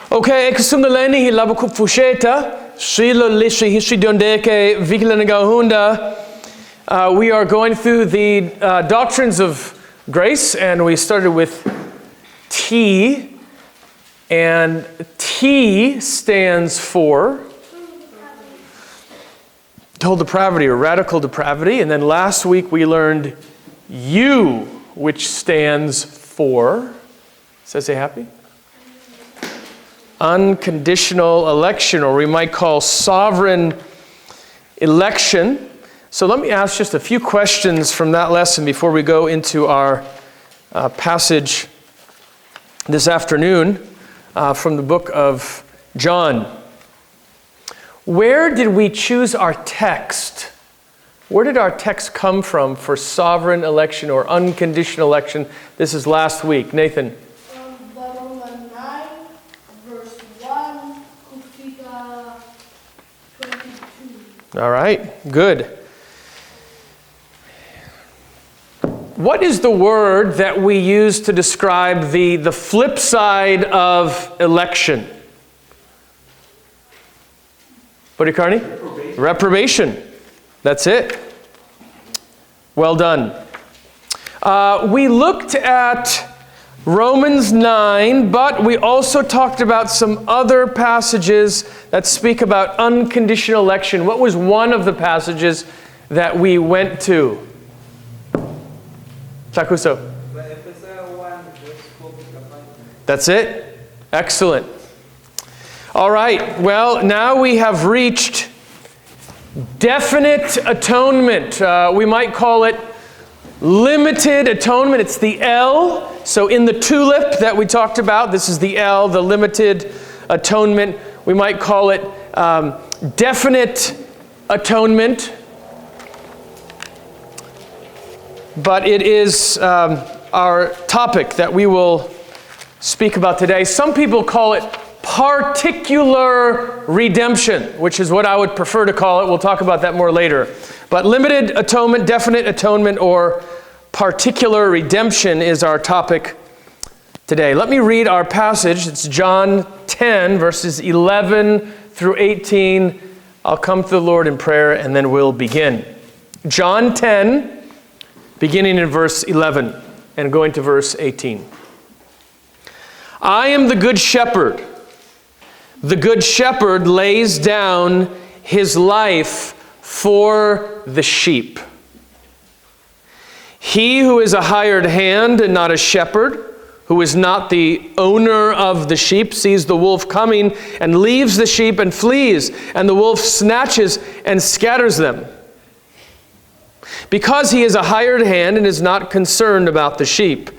Okay, Schlehlein hilabo kupfusheta, Shilo lishi hishidondeke vikilanagahunda. We are going through the doctrines of grace, and we started with T, and T stands for total depravity or radical depravity, and then last week we learned U, which stands for, say happy? Unconditional election, or we might call sovereign election. So let me ask just a few questions from that lesson before we go into our passage this afternoon from the book of John. Where did we choose our text? Where did our text come from for sovereign election or unconditional election? This is last week. Nathan. All right, good. What is the word that we use to describe the flip side of election? What do you, Carney? Reprobation. That's it. Well done. We looked at Romans 9, but we also talked about some other passages that speak about unconditional election. What was one of the passages that we went to? Takuso. That's it? Excellent. All right. Well, now we have reached definite atonement. We might call it limited atonement. It's the L. So in the tulip that we talked about, this is the L, the limited atonement. We might call it definite atonement. But it is our topic that we will speak about today. Some people call it particular redemption, which is what I would prefer to call it. We'll talk about that more later. But limited atonement, definite atonement, or particular redemption is our topic today. Let me read our passage. It's John 10, verses 11 through 18. I'll come to the Lord in prayer, and then we'll begin. John 10, beginning in verse 11 and going to verse 18. I am the good shepherd. The good shepherd lays down his life for the sheep. He who is a hired hand and not a shepherd, who is not the owner of the sheep, sees the wolf coming and leaves the sheep and flees, and the wolf snatches and scatters them. Because he is a hired hand and is not concerned about the sheep,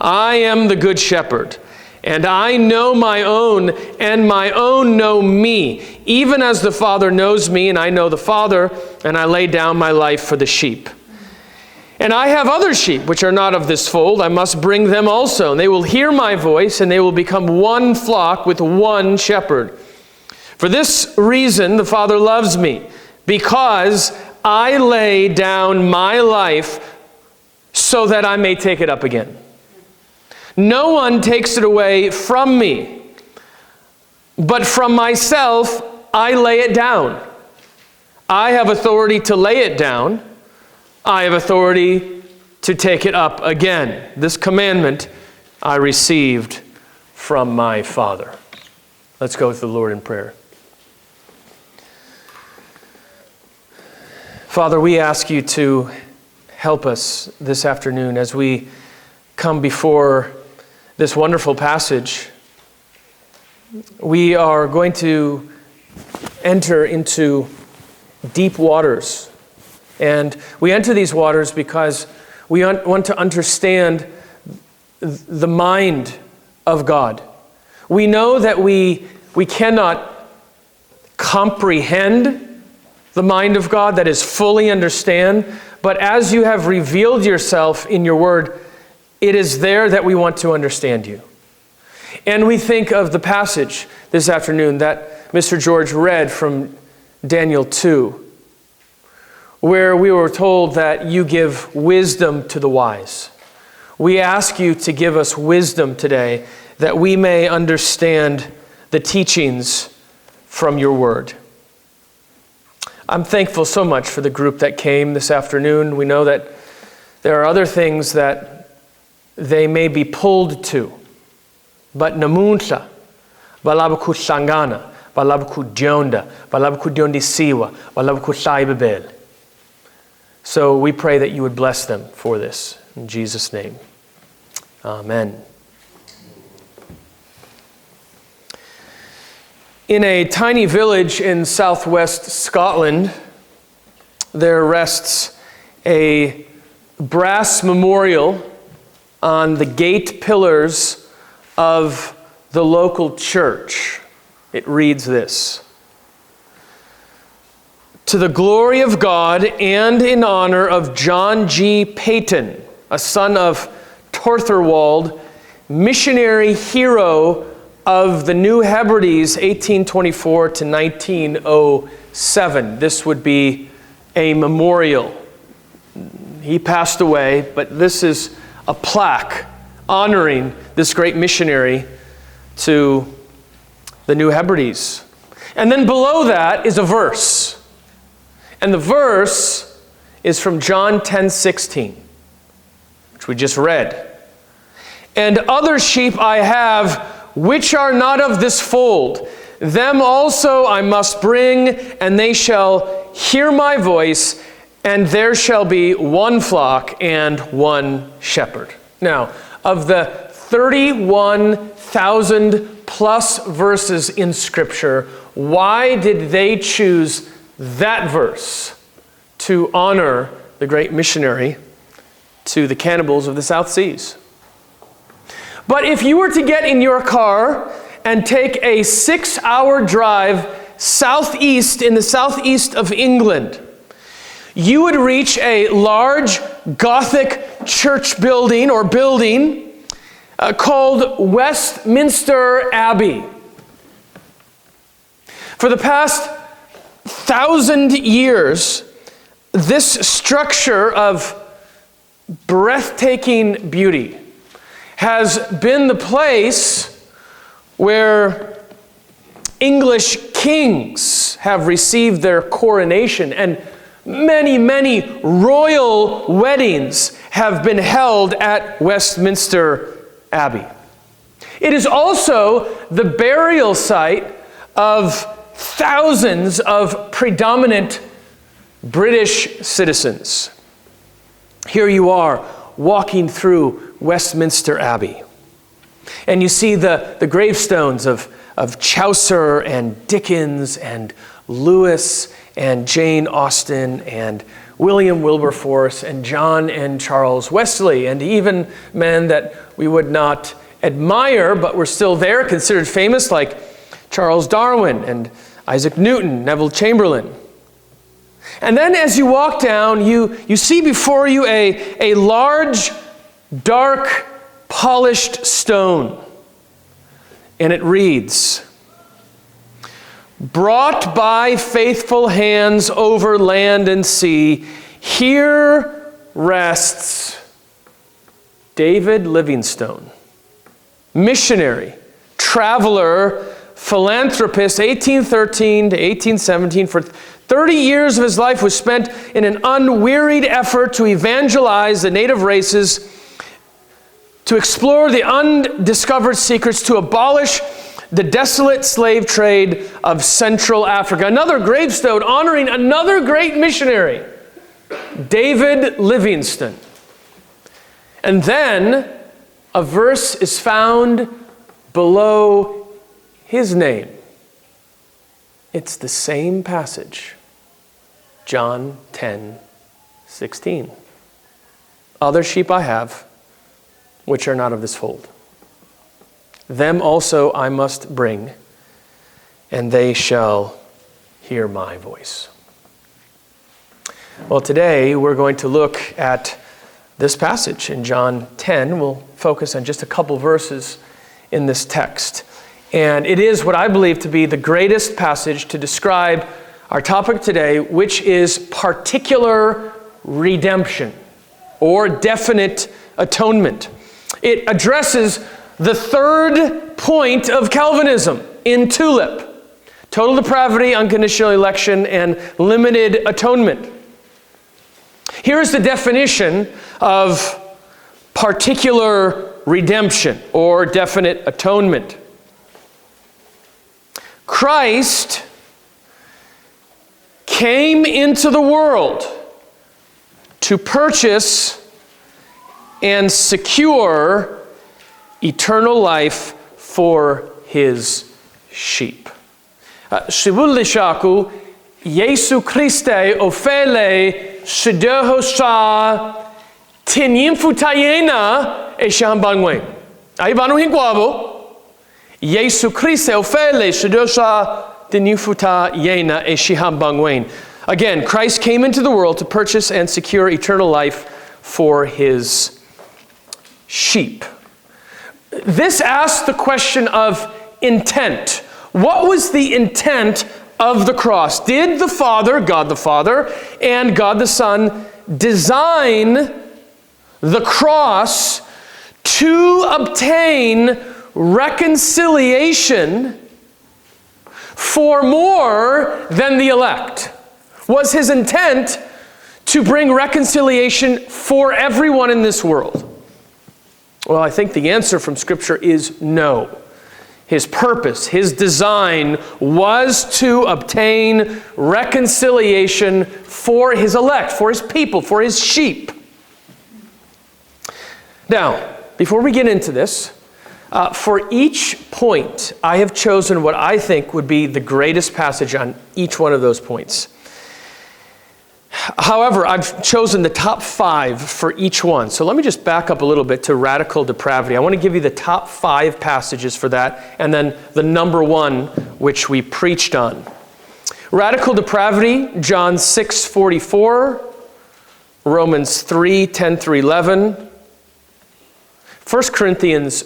I am the good shepherd, and I know my own, and my own know me, even as the Father knows me, and I know the Father, and I lay down my life for the sheep. And I have other sheep which are not of this fold. I must bring them also, and they will hear my voice, and they will become one flock with one shepherd. For this reason the Father loves me, because I lay down my life so that I may take it up again. No one takes it away from me, but from myself I lay it down. I have authority to lay it down. I have authority to take it up again. This commandment I received from my Father. Let's go with the Lord in prayer. Father, we ask you to help us this afternoon as we come before this wonderful passage. We are going to enter into deep waters. And we enter these waters because we want to understand the mind of God. We know that we cannot comprehend the mind of God, that is fully understand, but as you have revealed yourself in your word, it is there that we want to understand you. And we think of the passage this afternoon that Mr. George read from Daniel 2, where we were told that you give wisdom to the wise. We ask you to give us wisdom today that we may understand the teachings from your word. I'm thankful so much for the group that came this afternoon. We know that there are other things that they may be pulled to, but namunsa, balabku sangana, balabku dionda, balabku diondisiwa, balabku saibabel. So we pray that you would bless them for this. In Jesus' name, amen. In a tiny village in southwest Scotland, there rests a brass memorial on the gate pillars of the local church. It reads this: "To the glory of God and in honor of John G. Peyton, a son of Torthorwald, missionary hero of the New Hebrides, 1824 to 1907. This would be a memorial. He passed away, but this is a plaque honoring this great missionary to the New Hebrides. And then below that is a verse. And the verse is from John 10:16, which we just read. "And other sheep I have, which are not of this fold. Them also I must bring, and they shall hear my voice, and there shall be one flock and one shepherd." Now, of the 31,000 plus verses in Scripture, why did they choose that verse to honor the great missionary to the cannibals of the South Seas? But if you were to get in your car and take a 6-hour drive southeast in the southeast of England, you would reach a large Gothic church building called Westminster Abbey. For the past 1,000 years, this structure of breathtaking beauty has been the place where English kings have received their coronation, and many, many royal weddings have been held at Westminster Abbey. It is also the burial site of thousands of predominant British citizens. Here you are walking through Westminster Abbey, and you see the gravestones of Chaucer and Dickens and Lewis and Jane Austen and William Wilberforce and John and Charles Wesley, and even men that we would not admire but were still there, considered famous, like Charles Darwin and Isaac Newton, Neville Chamberlain. And then as you walk down, you see before you a large, dark, polished stone. And it reads, "Brought by faithful hands over land and sea, here rests David Livingstone, missionary, traveler, philanthropist, 1813 to 1817. For 30 years of his life was spent in an unwearied effort to evangelize the native races, to explore the undiscovered secrets, to abolish the desolate slave trade of Central Africa." Another gravestone honoring another great missionary, David Livingstone. And then a verse is found below his name. It's the same passage, John 10:16. "Other sheep I have, which are not of this fold. Them also I must bring, and they shall hear my voice." Well, today we're going to look at this passage in John 10. We'll focus on just a couple verses in this text. And it is what I believe to be the greatest passage to describe our topic today, which is particular redemption or definite atonement. It addresses the third point of Calvinism, in tulip. Total depravity, unconditional election, and limited atonement. Here's the definition of particular redemption or definite atonement. Christ came into the world to purchase and secure eternal life for his sheep. Shivulishaku Yesu Christe ofele shideho sha tinyimfutayena e shambangwe. Aibanu hinkwabo Yesu Christe ofele shideho sha tinyimfutayena e shambangwe. Again, Christ came into the world to purchase and secure eternal life for his sheep. This asks the question of intent. What was the intent of the cross? Did the Father, God the Father, and God the Son design the cross to obtain reconciliation for more than the elect? Was his intent to bring reconciliation for everyone in this world? Well, I think the answer from Scripture is no. His purpose, his design was to obtain reconciliation for his elect, for his people, for his sheep. Now, before we get into this, for each point, I have chosen what I think would be the greatest passage on each one of those points. However, I've chosen the top 5 for each one. So let me just back up a little bit to radical depravity. I want to give you the top 5 passages for that, and then the number 1, which we preached on. Radical depravity, John 6:44, Romans 3:10 through 11, 1 Corinthians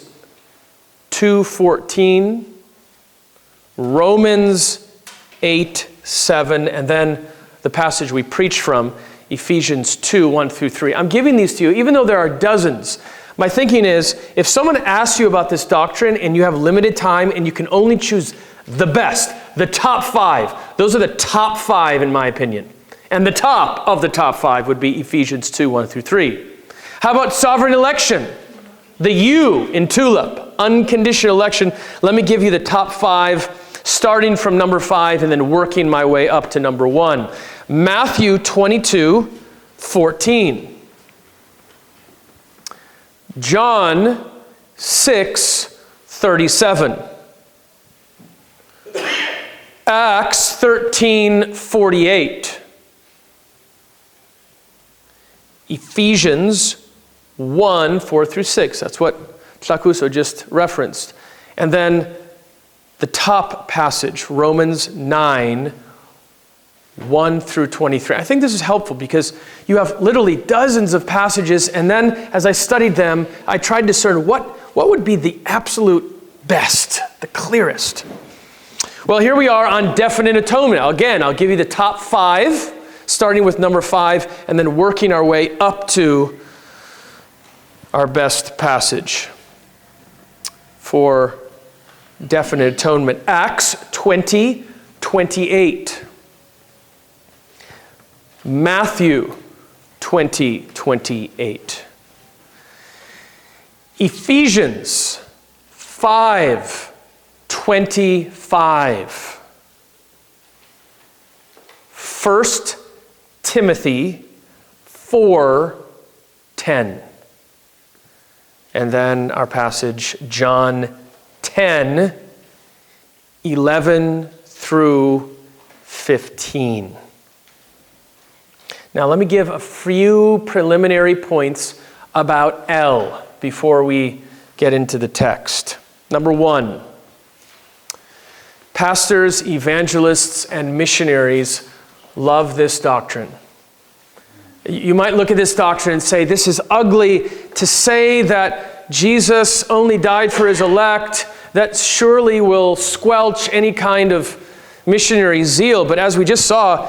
2:14, Romans 8:7, and then the passage we preached from, Ephesians 2:1 through 3. I'm giving these to you, even though there are dozens. My thinking is, if someone asks you about this doctrine and you have limited time and you can only choose the best, the top 5, those are the top 5 in my opinion. And the top of the top 5 would be Ephesians 2:1 through 3. How about sovereign election? The U in tulip, unconditional election. Let me give you the top 5, starting from number 5 and then working my way up to number 1. Matthew 22:14. John 6:37. Acts 13:48. Ephesians 1:4 through 6. That's what Tlakuso just referenced. And then the top passage, Romans 9:1 through 23. I think this is helpful because you have literally dozens of passages, and then as I studied them, I tried to discern what would be the absolute best, the clearest. Well, here we are on definite atonement. Again, I'll give you the top 5, starting with number 5, and then working our way up to our best passage for definite atonement. Acts 20:28. Matthew 20:28. Ephesians 5:25. 1 Timothy 4:10. And then our passage, John 10:11 through 15. Now let me give a few preliminary points about L before we get into the text. Number 1, pastors, evangelists, and missionaries love this doctrine. You might look at this doctrine and say, this is ugly to say that Jesus only died for his elect. That surely will squelch any kind of missionary zeal. But as we just saw,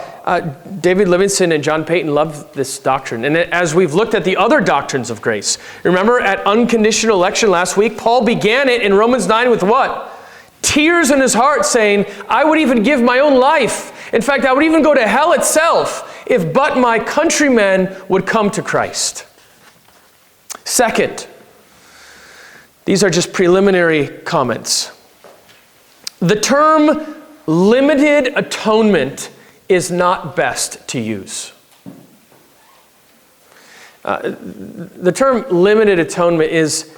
David Livingston and John Payton loved this doctrine. And as we've looked at the other doctrines of grace, remember at unconditional election last week, Paul began it in Romans 9 with what? tears in his heart saying, I would even give my own life. In fact, I would even go to hell itself if but my countrymen would come to Christ. Second, these are just preliminary comments. The term limited atonement is not best to use. The term limited atonement is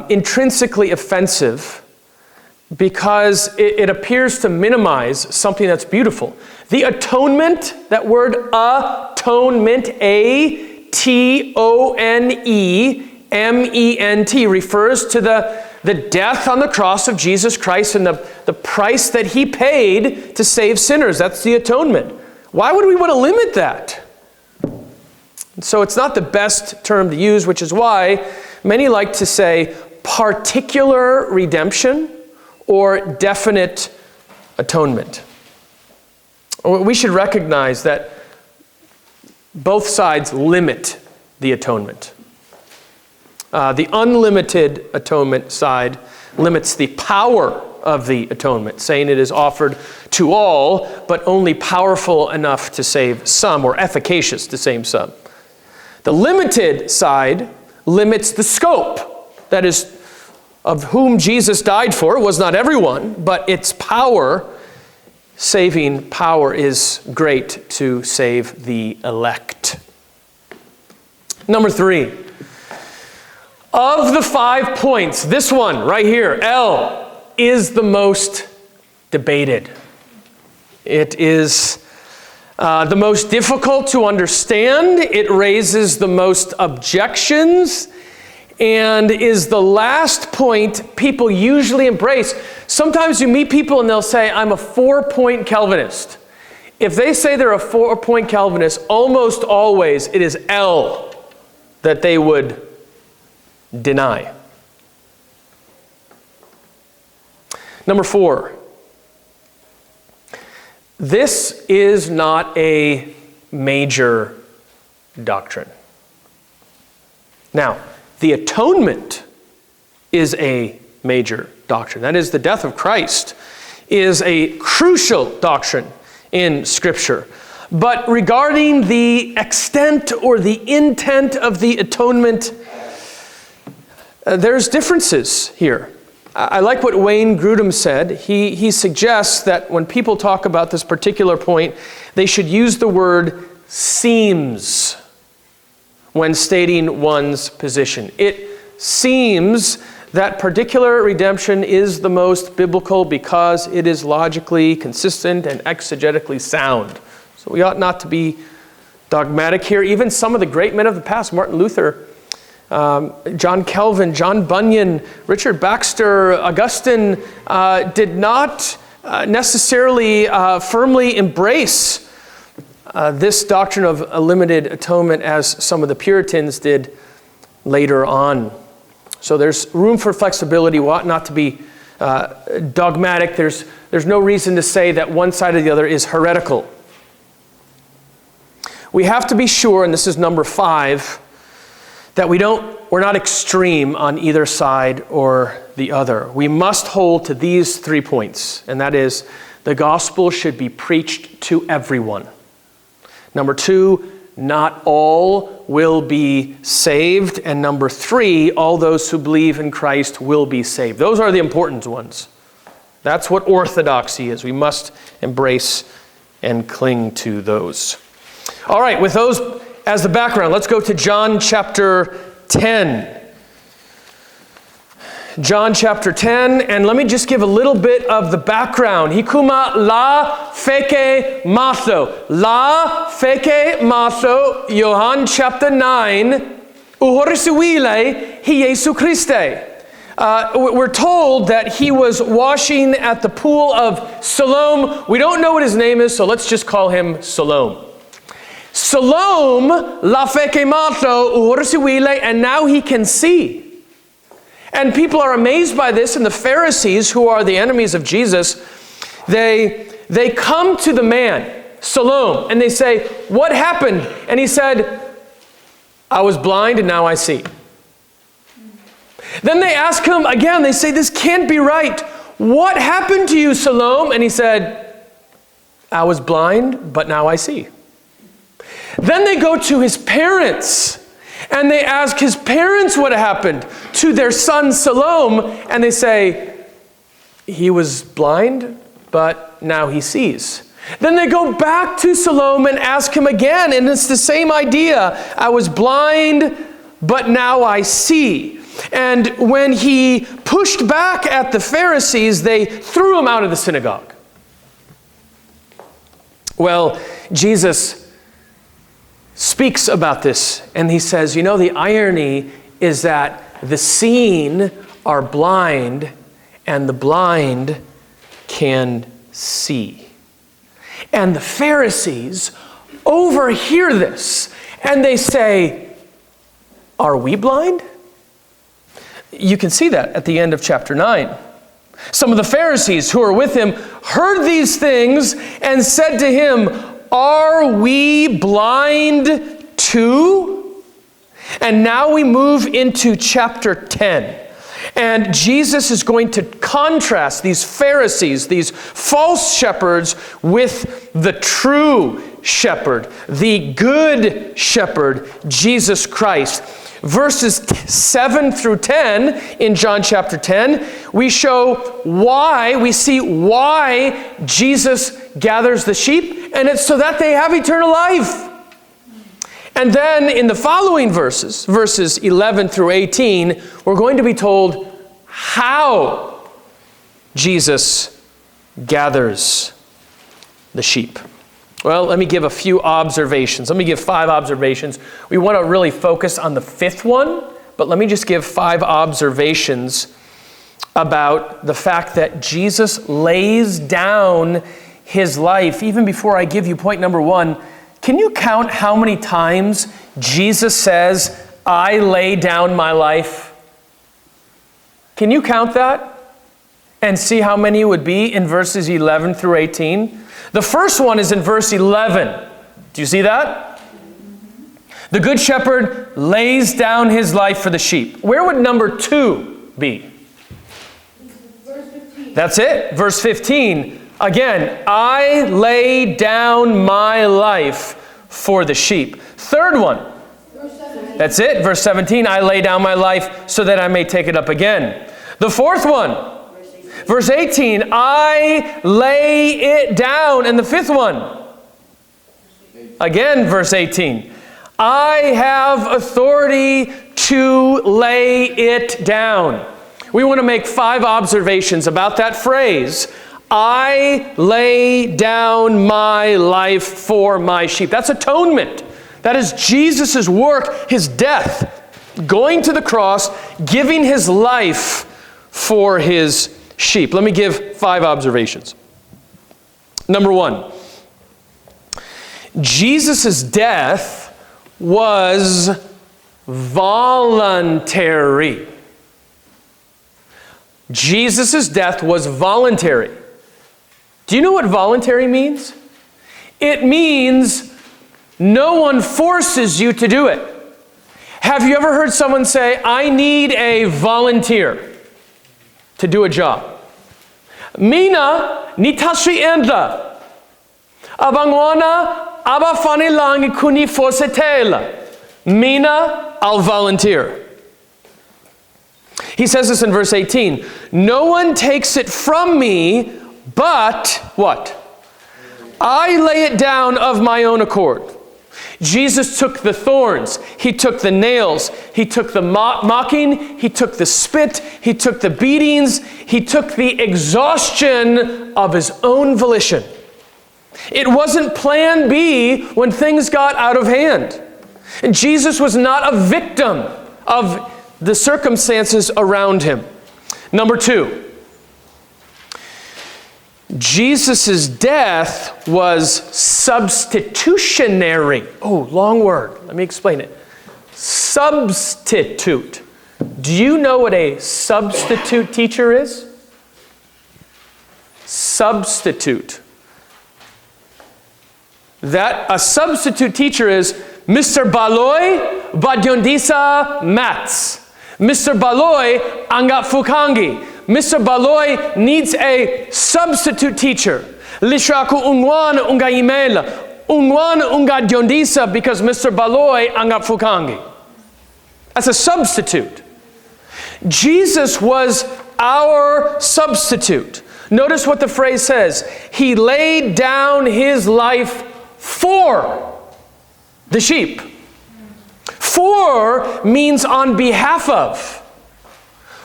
intrinsically offensive because it appears to minimize something that's beautiful. The atonement, that word atonement, A-T-O-N-E-M-E-N-T, refers to the death on the cross of Jesus Christ and the price that he paid to save sinners. That's the atonement. Why would we want to limit that? So it's not the best term to use, which is why many like to say particular redemption or definite atonement. We should recognize that both sides limit the atonement. The unlimited atonement side limits the power of the atonement, saying it is offered to all, but only powerful enough to save some, or efficacious to save some. The limited side limits the scope, that is, of whom Jesus died for. It was not everyone, but its power, saving power, is great to save the elect. Number 3. Of the 5 points, this one right here, L, is the most debated. It is the most difficult to understand. It raises the most objections and is the last point people usually embrace. Sometimes you meet people and they'll say, I'm a 4-point Calvinist. If they say they're a 4-point Calvinist, almost always it is L that they would deny. Number 4. This is not a major doctrine. Now, the atonement is a major doctrine. That is, the death of Christ is a crucial doctrine in Scripture. But regarding the extent or the intent of the atonement, there's differences here. I like what Wayne Grudem said. He suggests that when people talk about this particular point, they should use the word seems when stating one's position. It seems that particular redemption is the most biblical because it is logically consistent and exegetically sound. So we ought not to be dogmatic here. Even some of the great men of the past, Martin Luther, John Calvin, John Bunyan, Richard Baxter, Augustine, did not necessarily firmly embrace this doctrine of a limited atonement as some of the Puritans did later on. So there's room for flexibility. We ought not to be dogmatic. There's no reason to say that one side or the other is heretical. We have to be sure, and this is number 5, that we're not extreme on either side or the other. We must hold to these 3 points, and that is, the gospel should be preached to everyone. Number 2, not all will be saved. And number 3, all those who believe in Christ will be saved. Those are the important ones. That's what orthodoxy is. We must embrace and cling to those. All right, with those as the background, let's go to John chapter 10. John chapter 10, and let me just give a little bit of the background. Hikuma la feke maso. La feke maso, Johann chapter 9, uhorisuile hi Jesu Christe. We're told that he was washing at the pool of Siloam. We don't know what his name is, so let's just call him Siloam. Siloam, la feke maso, uhorisuile, and now he can see. And people are amazed by this, and the Pharisees, who are the enemies of Jesus, they come to the man, Siloam, and they say, what happened? And he said, I was blind and now I see. Then they ask him again, they say, this can't be right. "What happened to you, Salome?" And he said, "I was blind, but now I see." Then they go to his parents, and they ask his parents what happened to their son Salome, and they say, "He was blind, but now he sees." Then they go back to Salome and ask him again, and it's the same idea. "I was blind, but now I see." And when he pushed back at the Pharisees, they threw him out of the synagogue. Well, Jesus speaks about this, and he says, the irony is that the seeing are blind, and the blind can see. And the Pharisees overhear this, and they say, "Are we blind?" You can see that at the end of chapter 9. Some of the Pharisees who were with him heard these things and said to him, "Are we blind too?" And now we move into chapter 10. And Jesus is going to contrast these Pharisees, these false shepherds, with the true shepherd, the good shepherd, Jesus Christ. Verses 7 through 10 in John chapter 10, we see why Jesus gathers the sheep, and it's so that they have eternal life. And then in the following verses 11 through 18, we're going to be told how Jesus gathers the sheep. Well, let me give a few observations. Let me give 5 observations. We want to really focus on the 5th one, but let me just give 5 observations about the fact that Jesus lays down his life. Even before I give you point number 1, can you count how many times Jesus says, "I lay down my life"? Can you count that? And see how many it would be in verses 11 through 18? The first one is in verse 11. Do you see that? The good shepherd lays down his life for the sheep. Where would number 2 be? Verse 15. That's it. Verse 15. Again, "I lay down my life for the sheep." Third one. Verse 17. That's it. Verse 17. "I lay down my life so that I may take it up again." The fourth one. Verse 18, "I lay it down." And the 5th one, again, verse 18, "I have authority to lay it down." We want to make 5 observations about that phrase, "I lay down my life for my sheep." That's atonement. That is Jesus' work, his death, going to the cross, giving his life for his sheep. Let me give 5 observations. Number 1, Jesus' death was voluntary. Jesus' death was voluntary. Do you know what voluntary means? It means no one forces you to do it. Have you ever heard someone say, "I need a volunteer to do a job"? Mina nitashi enda. Abangwana abafani langi kuni fosetela. Mina, I'll volunteer. He says this in verse 18. "No one takes it from me, but" what? "I lay it down of my own accord." Jesus took the thorns, he took the nails, he took the mocking, he took the spit, he took the beatings, he took the exhaustion of his own volition. It wasn't plan B when things got out of hand. And Jesus was not a victim of the circumstances around him. Number 2, Jesus' death was substitutionary. Oh, long word. Let me explain it. Substitute. Do you know what a substitute teacher is? Substitute. That a substitute teacher is Mr. Baloy Badyondisa Mats. Mr. Baloy Angat Fukangi. Mr. Baloy needs a substitute teacher. Lishaku unwan unga email, unwan unga diondisa because Mr. Baloy angap fukangi. That's a substitute. Jesus was our substitute. Notice what the phrase says. He laid down his life for the sheep. For means on behalf of,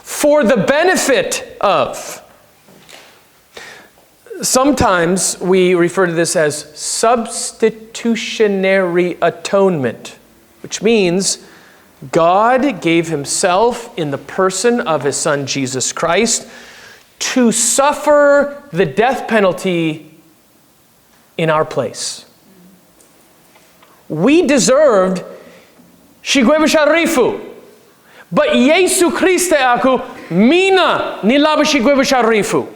for the benefit of. Sometimes we refer to this as substitutionary atonement, which means God gave himself in the person of his Son Jesus Christ to suffer the death penalty in our place. We deserved shigweba sharifu, but Yesu Christe aku mina nilaba shigweba sharifu,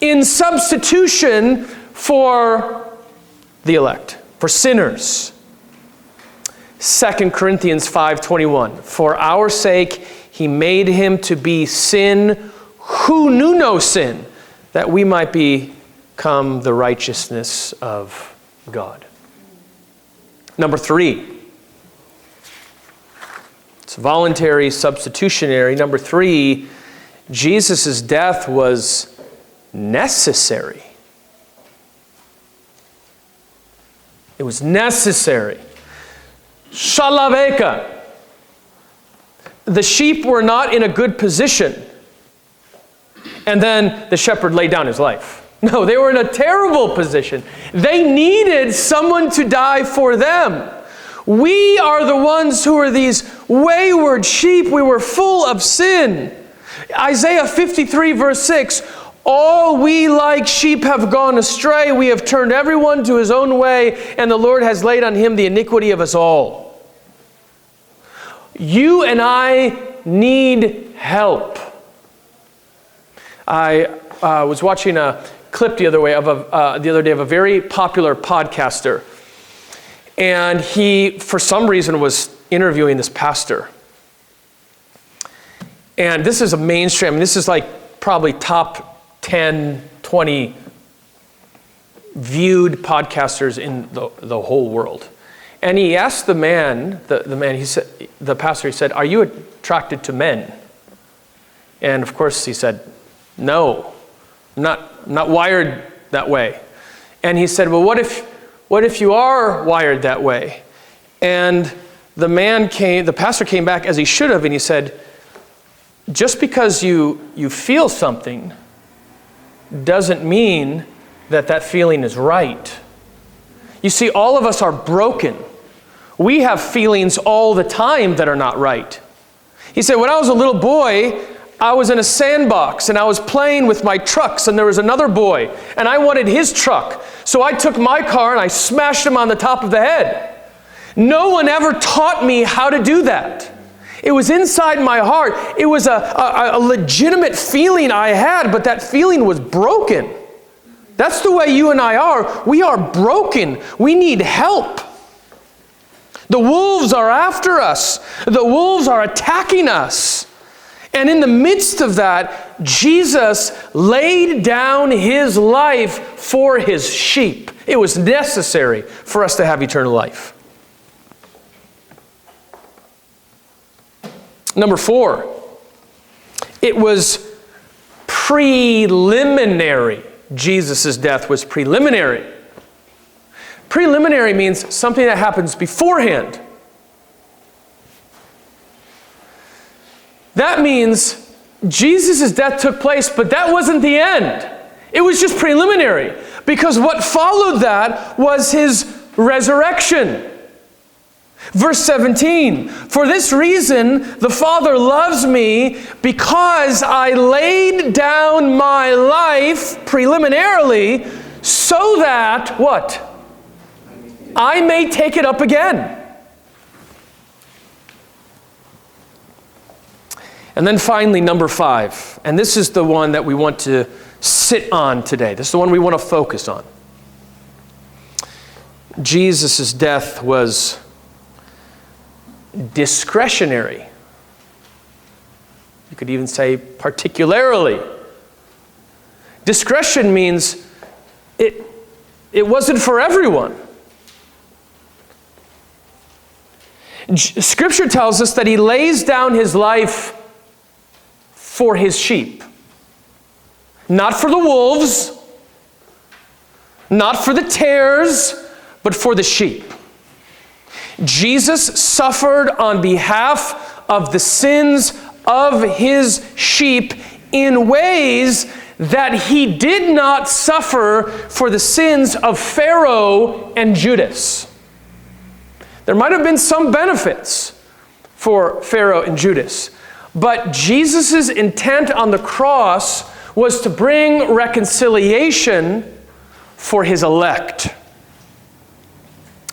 in substitution for the elect, for sinners. 2 Corinthians 5:21, for our sake he made him to be sin who knew no sin, that we might become the righteousness of God. Number 3, it's voluntary, substitutionary. Number 3, Jesus' death was necessary. It was necessary. Shalaveka. The sheep were not in a good position. And then the shepherd laid down his life. No, they were in a terrible position. They needed someone to die for them. We are the ones who are these wayward sheep. We were full of sin. Isaiah 53 verse 6, all we like sheep have gone astray. We have turned everyone to his own way, and the Lord has laid on him the iniquity of us all. You and I need help. I was watching a clip the other day of a very popular podcaster, and he, for some reason, was interviewing this pastor. And this is a mainstream. This is like probably top 10, 20 viewed podcasters in the whole world. And he asked the pastor, he said, "Are you attracted to men?" And of course he said, "No, I'm not wired that way." And he said, "Well, what if you are wired that way?" And the pastor came back as he should have, and he said, "Just because you feel something doesn't mean that feeling is right. You see, all of us are broken. We have feelings all the time that are not right." He said, "When I was a little boy, I was in a sandbox and I was playing with my trucks, and there was another boy and I wanted his truck. So I took my car and I smashed him on the top of the head. No one ever taught me how to do that. It was inside my heart. It was a legitimate feeling I had, but that feeling was broken." That's the way you and I are. We are broken. We need help. The wolves are after us. The wolves are attacking us. And in the midst of that, Jesus laid down his life for his sheep. It was necessary for us to have eternal life. Number 4, it was preliminary. Jesus' death was preliminary. Preliminary means something that happens beforehand. That means Jesus' death took place, but that wasn't the end. It was just preliminary, because what followed that was his resurrection. Verse 17, "For this reason the Father loves me, because I laid down my life preliminarily, so that," what? "I may take it up again." And then finally, number 5, and this is the one that we want to sit on today. This is the one we want to focus on. Jesus' death was discretionary. You could even say particularly. Discretion means it wasn't for everyone. Scripture tells us that he lays down his life for his sheep. Not for the wolves, not for the tares, but for the sheep. Jesus suffered on behalf of the sins of his sheep in ways that he did not suffer for the sins of Pharaoh and Judas. There might have been some benefits for Pharaoh and Judas, but Jesus' intent on the cross was to bring reconciliation for his elect.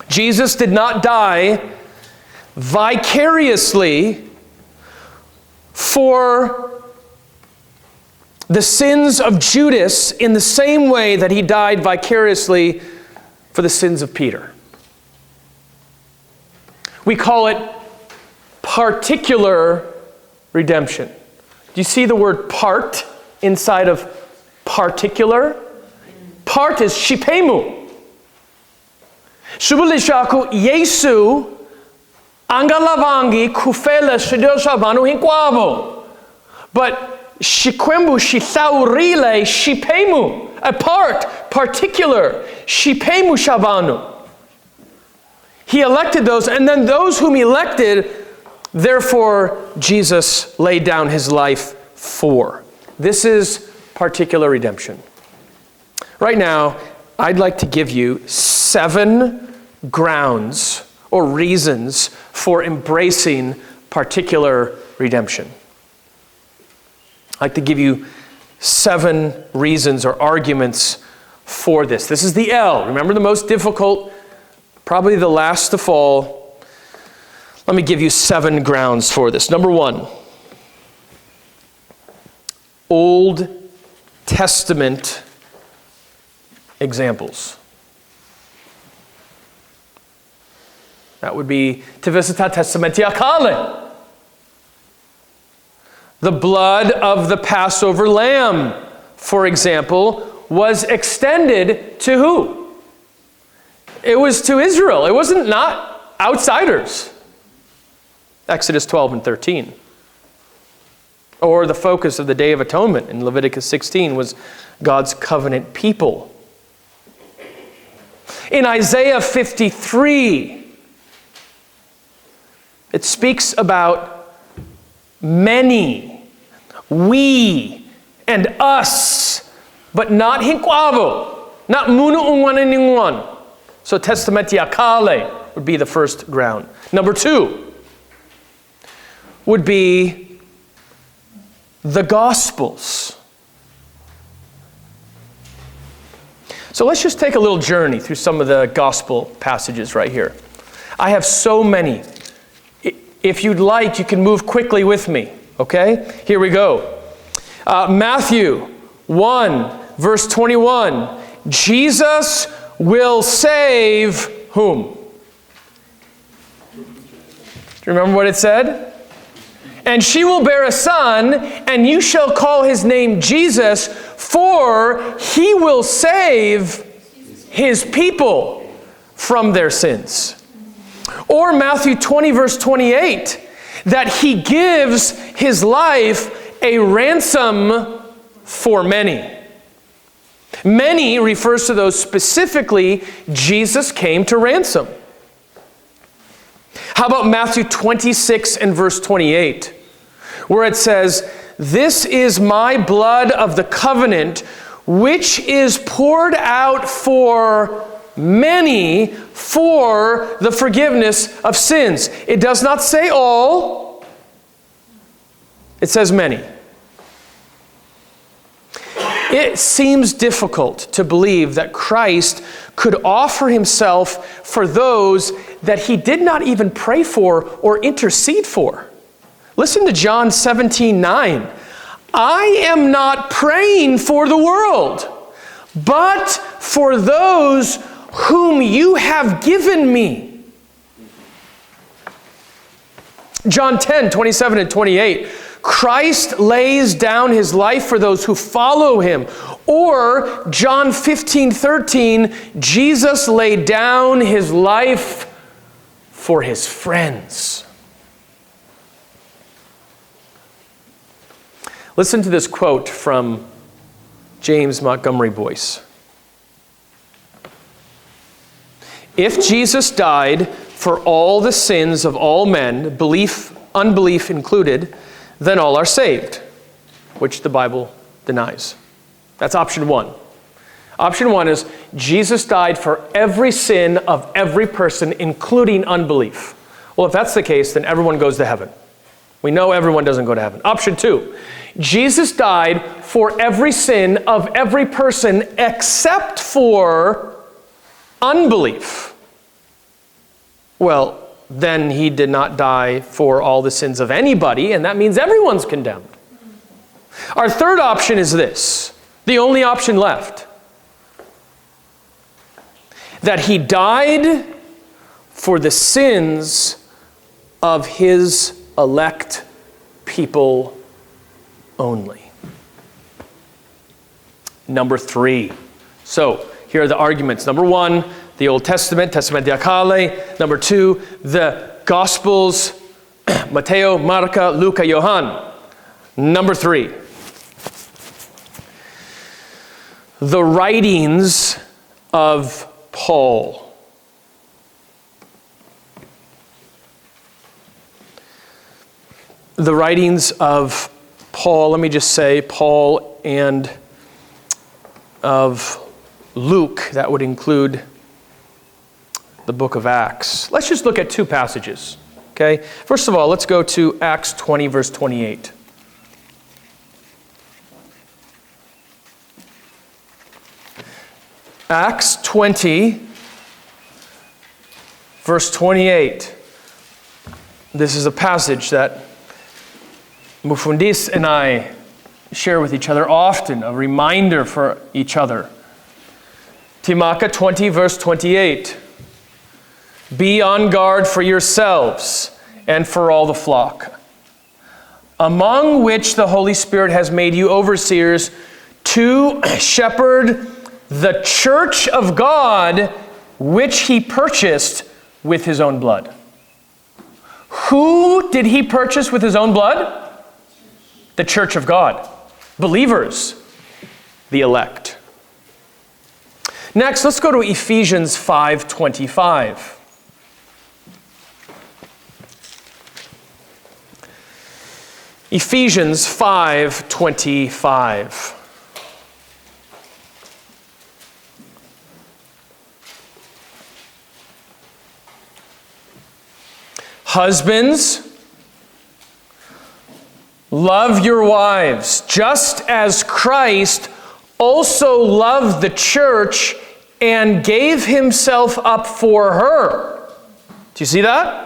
Jesus did not die vicariously for the sins of Judas in the same way that he died vicariously for the sins of Peter. We call it particular redemption. Do you see the word part inside of particular? Part is shipemu. Subulishaku Yesu angalavangi kufela shidoshavanu hinkwavo. But shikwembu shisaurile shipemu. A part, particular, shipemu shavanu. He elected those, and then those whom he elected, therefore Jesus laid down his life for. This is particular redemption. Right now, I'd like to give you 7 grounds or reasons for embracing particular redemption. I'd like to give you 7 reasons or arguments for this. This is the L. Remember, the most difficult, probably the last to fall. Let me give you 7 grounds for this. Number 1, Old Testament examples. That would be Tivisita Testamentia Kale. The blood of the Passover lamb, for example, was extended to who? It was to Israel. It wasn't not outsiders. Exodus 12 and 13. Or the focus of the Day of Atonement in Leviticus 16 was God's covenant people. In Isaiah 53, it speaks about many, we, and us, but not hinkwavo, not munu unwaniningwan. So testamentia kale would be the first ground. Number 2 would be the Gospels. So let's just take a little journey through some of the Gospel passages right here. I have so many. If you'd like, you can move quickly with me. Okay? Here we go. Matthew 1, verse 21. Jesus will save whom? Do you remember what it said? And she will bear a son, and you shall call his name Jesus, for he will save his people from their sins. Or Matthew 20, verse 28, that he gives his life a ransom for many. Many refers to those specifically Jesus came to ransom. How about Matthew 26 and verse 28, where it says, "This is my blood of the covenant, which is poured out for many for the forgiveness of sins." It does not say all. It says many. It seems difficult to believe that Christ could offer himself for those that he did not even pray for or intercede for. Listen to John 17:9. "I am not praying for the world, but for those whom you have given me." John 10, 27 and 28. Christ lays down his life for those who follow him. Or John 15:13, Jesus laid down his life for his friends. Listen to this quote from James Montgomery Boyce. If Jesus died for all the sins of all men, belief, unbelief included, then all are saved, which the Bible denies. That's option one. Option one is Jesus died for every sin of every person, including unbelief. Well, if that's the case, then everyone goes to heaven. We know everyone doesn't go to heaven. Option two, Jesus died for every sin of every person except for unbelief. Well, then he did not die for all the sins of anybody, and that means everyone's condemned. Our third option is this, the only option left. That he died for the sins of his elect people only. Number three. So, here are the arguments. Number one, the Old Testament, Testamendiakale. Number two, the Gospels, Matteo, Marca, Luca, Johann. Number three, the writings of Paul. The writings of Paul, let me just say, Paul and of Luke, that would include the book of Acts. Let's just look at two passages, okay? First of all, let's go to Acts 20, verse 28. Acts 20, verse 28. This is a passage that Mufundis and I share with each other often, a reminder for each other. Timaka 20, verse 28. Be on guard for yourselves and for all the flock, among which the Holy Spirit has made you overseers to shepherd the church of God, which he purchased with his own blood. Who did he purchase with his own blood? The church of God. Believers, the elect. Next, let's go to Ephesians 5:25. Ephesians 5:25. Husbands, love your wives, just as Christ also loved the church and gave himself up for her. Do you see that?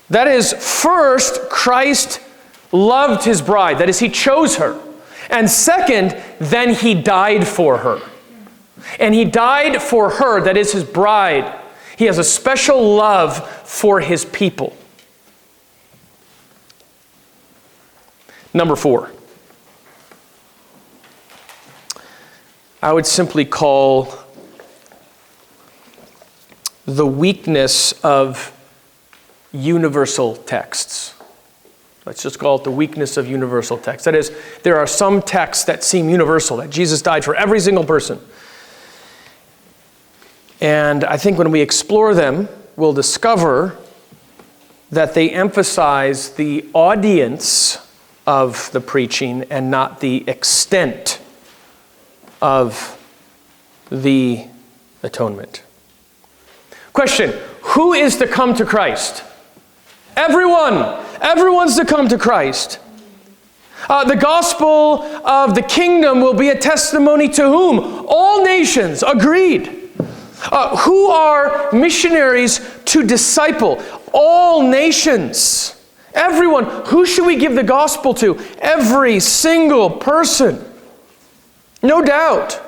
That is, first, Christ loved his bride. That is, he chose her. And second, then he died for her. And he died for her, that is his bride. He has a special love for his people. Number four. I would simply call the weakness of universal texts. Let's just call it the weakness of universal texts. That is, there are some texts that seem universal, that Jesus died for every single person. And I think when we explore them, we'll discover that they emphasize the audience of the preaching and not the extent of the atonement. Question, who is to come to Christ? Everyone. Everyone's to come to Christ. The gospel of the kingdom will be a testimony to whom? All nations. Agreed. Who are missionaries to disciple? All nations. Everyone. Who should we give the gospel to? Every single person. No doubt.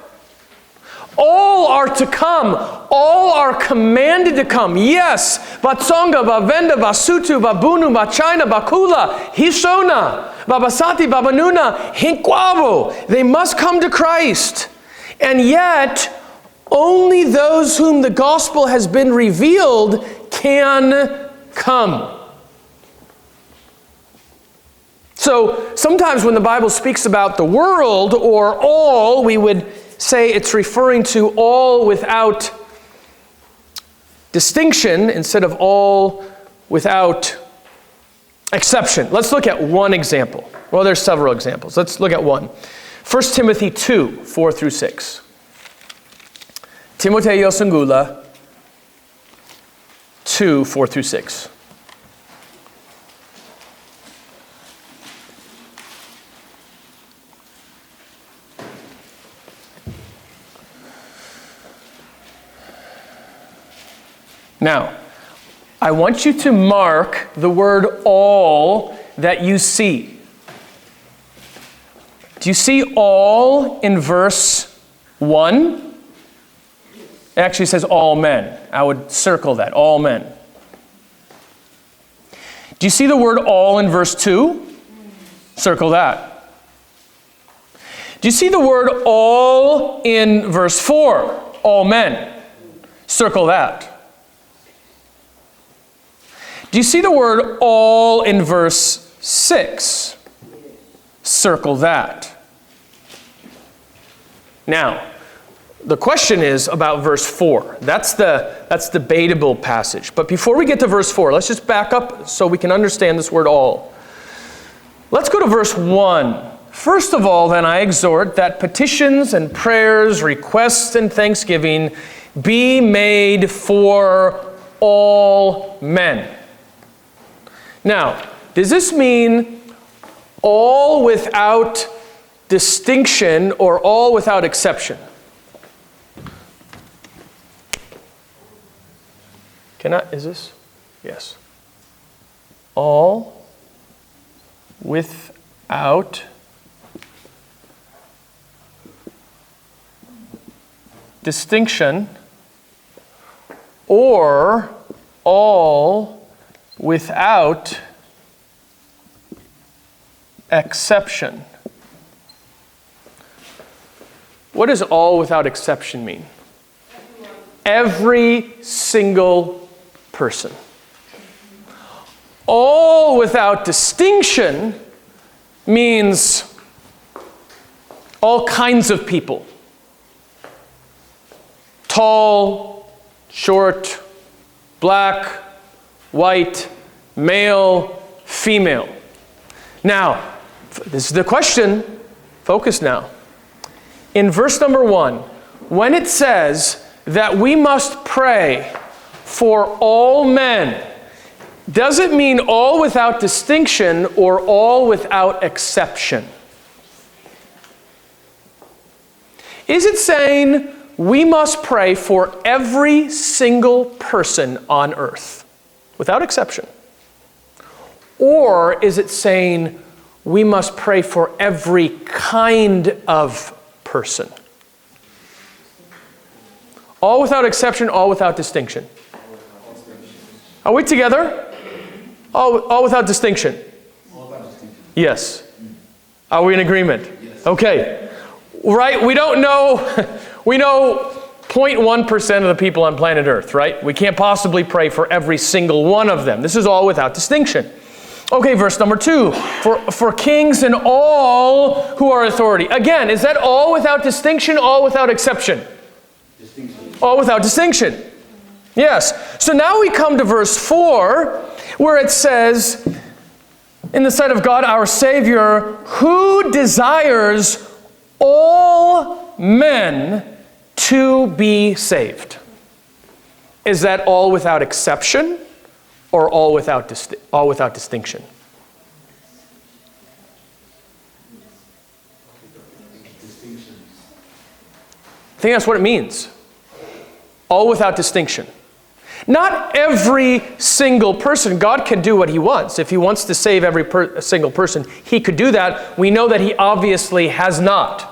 All are to come. All are commanded to come. Yes. Batsonga, Bavenda, Basutu, Babunu, Bachina, Bakula, Hishona, Babasati, Babanuna, Hinkwavo. They must come to Christ. And yet, only those whom the gospel has been revealed can come. So sometimes when the Bible speaks about the world or all, we would say it's referring to all without distinction instead of all without exception. Let's look at one example. Well, there's several examples. Let's look at one. 1 Timothy 2, 4 through 6. Timoteo Sungula 2, 4 through 6. Now, I want you to mark the word all that you see. Do you see all in verse 1? It actually says all men. I would circle that, all men. Do you see the word all in verse 2? Circle that. Do you see the word all in verse 4? All men. Circle that. Do you see the word all in verse 6? Circle that. Now, the question is about verse 4. That's debatable passage. But before we get to verse 4, let's just back up so we can understand this word all. Let's go to verse 1. First of all, then, I exhort that petitions and prayers, requests and thanksgiving be made for all men. Now, does this mean all without distinction or all without exception? Is this? Yes. All without distinction or all without exception. What does all without exception mean? Every single person. All without distinction means all kinds of people. Tall, short, black, white, male, female. Now, this is the question. Focus now. In verse number 1, when it says that we must pray for all men, does it mean all without distinction or all without exception? Is it saying we must pray for every single person on earth, without exception? Or is it saying we must pray for every kind of person? All without exception, all without distinction. Are we together? All without distinction. All without distinction. Yes. Are we in agreement? Yes. Okay. Right? We don't know. We know 0.1% of the people on planet Earth, right? We can't possibly pray for every single one of them. This is all without distinction. Okay, verse number 2. For kings and all who are authority. Again, is that all without distinction, all without exception? Distinction. All without distinction. Yes. So now we come to verse 4, where it says, in the sight of God our Savior, who desires all men to be saved. Is that all without exception or all without distinction? I think that's what it means. All without distinction. Not every single person. God can do what he wants. If he wants to save every single person, he could do that. We know that he obviously has not.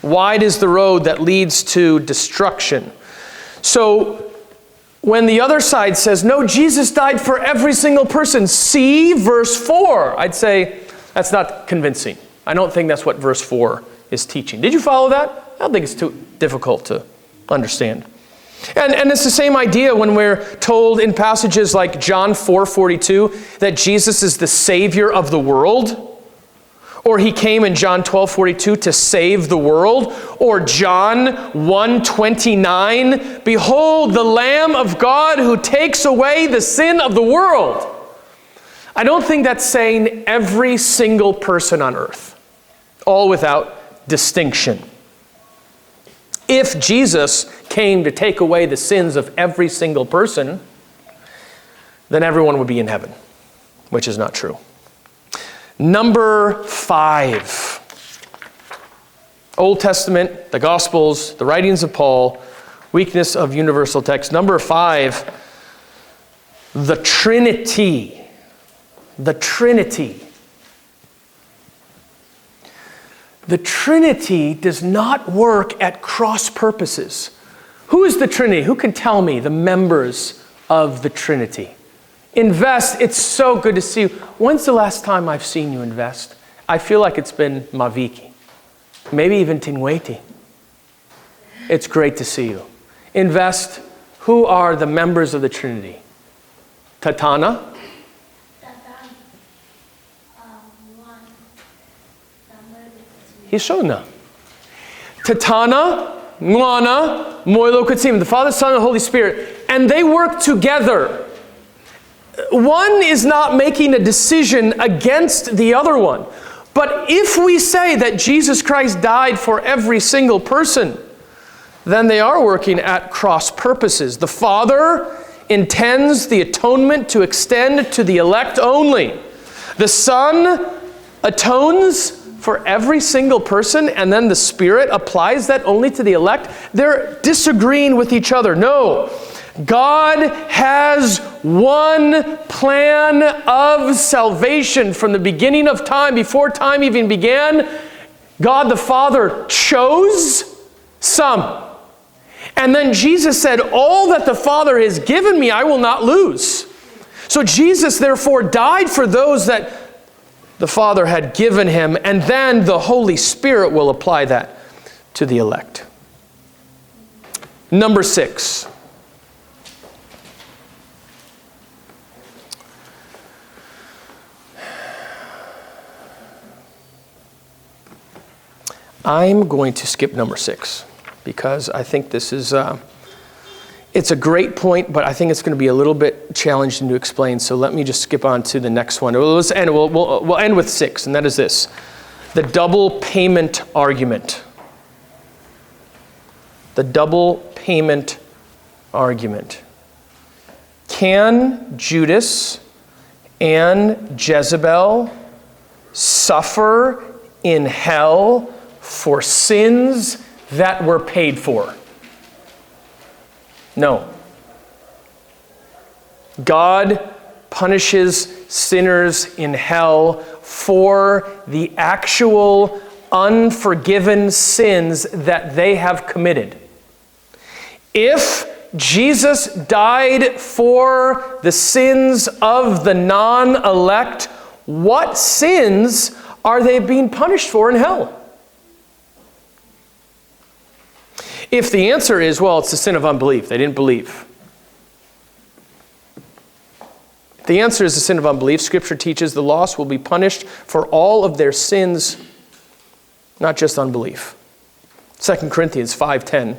Wide is the road that leads to destruction. So when the other side says, no, Jesus died for every single person, see verse 4, I'd say that's not convincing. I don't think that's what verse 4 is teaching. Did you follow that? I don't think it's too difficult to understand. And it's the same idea when we're told in passages like John 4:42 that Jesus is the Savior of the world. Or he came in John 12:42 to save the world. Or John 1:29, behold the Lamb of God who takes away the sin of the world. I don't think that's saying every single person on earth, all without distinction. If Jesus came to take away the sins of every single person, then everyone would be in heaven, which is not true. Number 5. Old Testament, the Gospels, the writings of Paul, weakness of universal text. Number 5, the Trinity. The Trinity. The Trinity does not work at cross purposes. Who is the Trinity? Who can tell me the members of the Trinity? Invest, it's so good to see you. When's the last time I've seen you invest? I feel like it's been Maviki, maybe even Tinweti. It's great to see you. Invest, who are the members of the Trinity? Tatana? Hishona. Tatana, Mwana, Moilo Kutzim, the Father, Son, and Holy Spirit. And they work together. One is not making a decision against the other one. But if we say that Jesus Christ died for every single person, then they are working at cross purposes. The Father intends the atonement to extend to the elect only. The Son atones for every single person, and then the Spirit applies that only to the elect. They're disagreeing with each other. No. God has one plan of salvation from the beginning of time, before time even began. God the Father chose some. And then Jesus said, all that the Father has given me, I will not lose. So Jesus therefore died for those that the Father had given him, and then the Holy Spirit will apply that to the elect. Number 6. I'm going to skip number 6 because I think this is, it's a great point, but I think it's going to be a little bit challenging to explain. So let me just skip on to the next one. We'll end with 6, and that is this. The double payment argument. The double payment argument. Can Judas and Jezebel suffer in hell for sins that were paid for? No. God punishes sinners in hell for the actual unforgiven sins that they have committed. If Jesus died for the sins of the non-elect, what sins are they being punished for in hell? If the answer is, well, it's the sin of unbelief, they didn't believe. If the answer is the sin of unbelief, Scripture teaches the lost will be punished for all of their sins, not just unbelief. 2 Corinthians 5:10,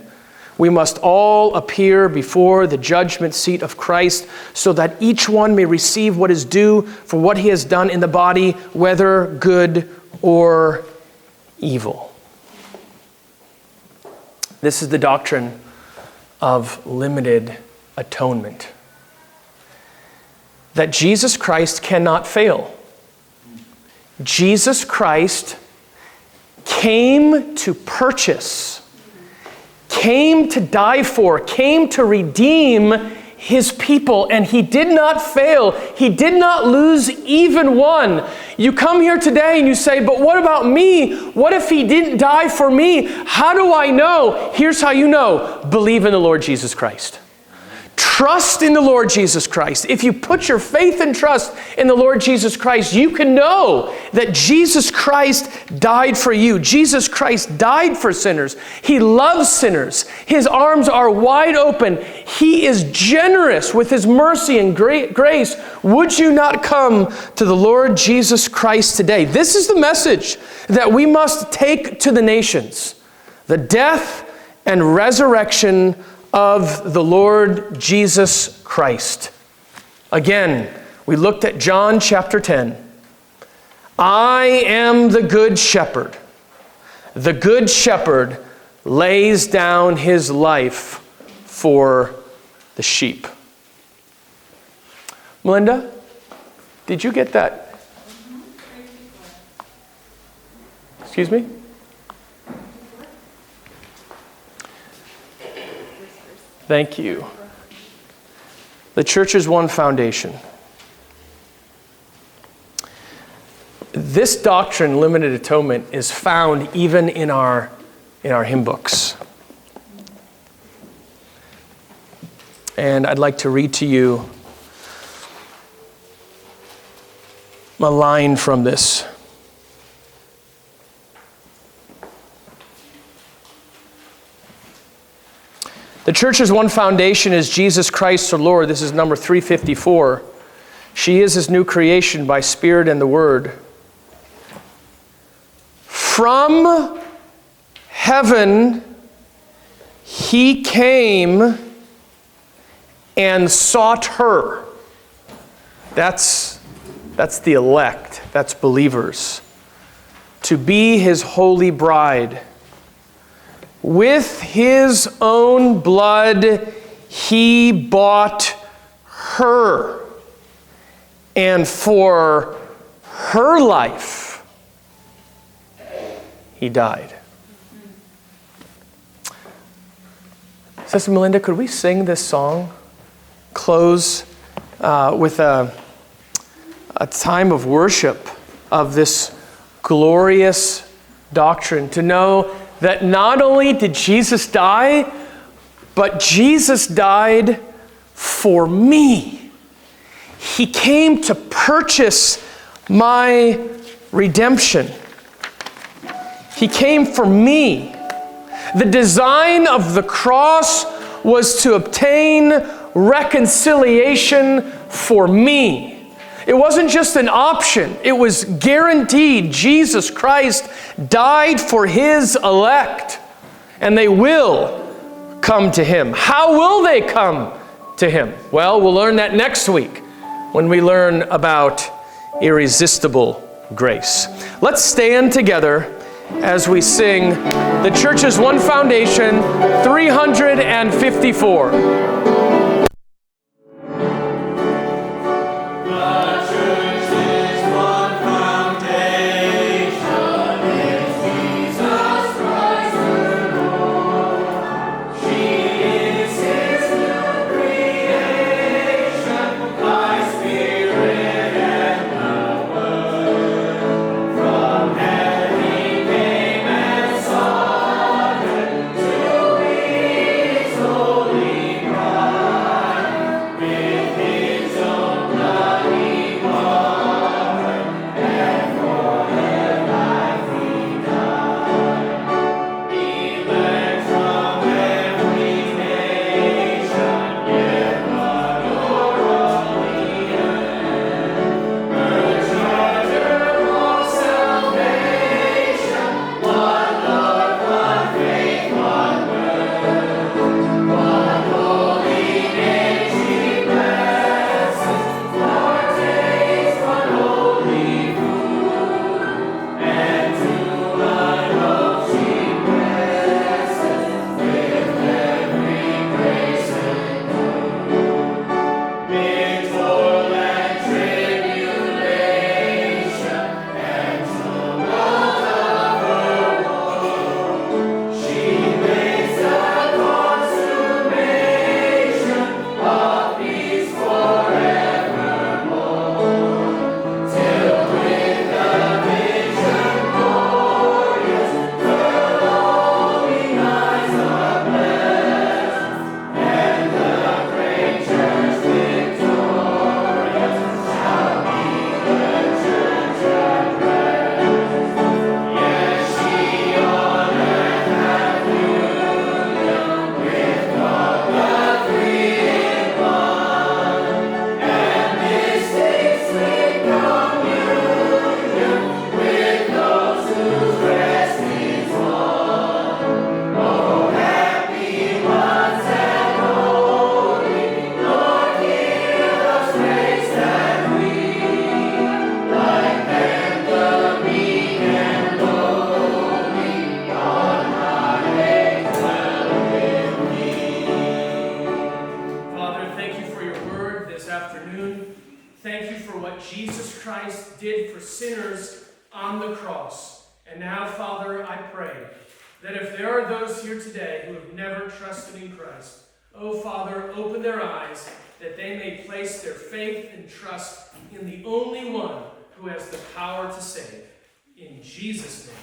we must all appear before the judgment seat of Christ so that each one may receive what is due for what he has done in the body, whether good or evil. This is the doctrine of limited atonement. That Jesus Christ cannot fail. Jesus Christ came to purchase, came to die for, came to redeem his people, and he did not fail. He did not lose even one. You come here today and you say, but what about me? What if he didn't die for me? How do I know? Here's how you know. Believe in the Lord Jesus Christ. Trust in the Lord Jesus Christ. If you put your faith and trust in the Lord Jesus Christ, you can know that Jesus Christ died for you. Jesus Christ died for sinners. He loves sinners. His arms are wide open. He is generous with his mercy and grace. Would you not come to the Lord Jesus Christ today? This is the message that we must take to the nations. The death and resurrection of the Lord Jesus Christ. Again, we looked at John chapter 10. I am the good shepherd. The good shepherd lays down his life for the sheep. Melinda, did you get that? Excuse me? Thank you. The church is one foundation. This doctrine, limited atonement, is found even in our hymn books. And I'd like to read to you a line from this. The church's one foundation is Jesus Christ the Lord. This is number 354. She is his new creation by Spirit and the Word. From heaven he came and sought her. That's the elect. That's believers. To be his holy bride. With his own blood, he bought her. And for her life, he died. Sister Melinda, could we sing this song? Close with a time of worship of this glorious doctrine. To know that not only did Jesus die, but Jesus died for me. He came to purchase my redemption. He came for me. The design of the cross was to obtain reconciliation for me. It wasn't just an option. It was guaranteed. Jesus Christ died for his elect, and they will come to him. How will they come to him? Well, we'll learn that next week when we learn about irresistible grace. Let's stand together as we sing the church's one foundation, 354. Christ did for sinners on the cross. And now, Father, I pray that if there are those here today who have never trusted in Christ, oh, Father, open their eyes that they may place their faith and trust in the only one who has the power to save. In Jesus' name.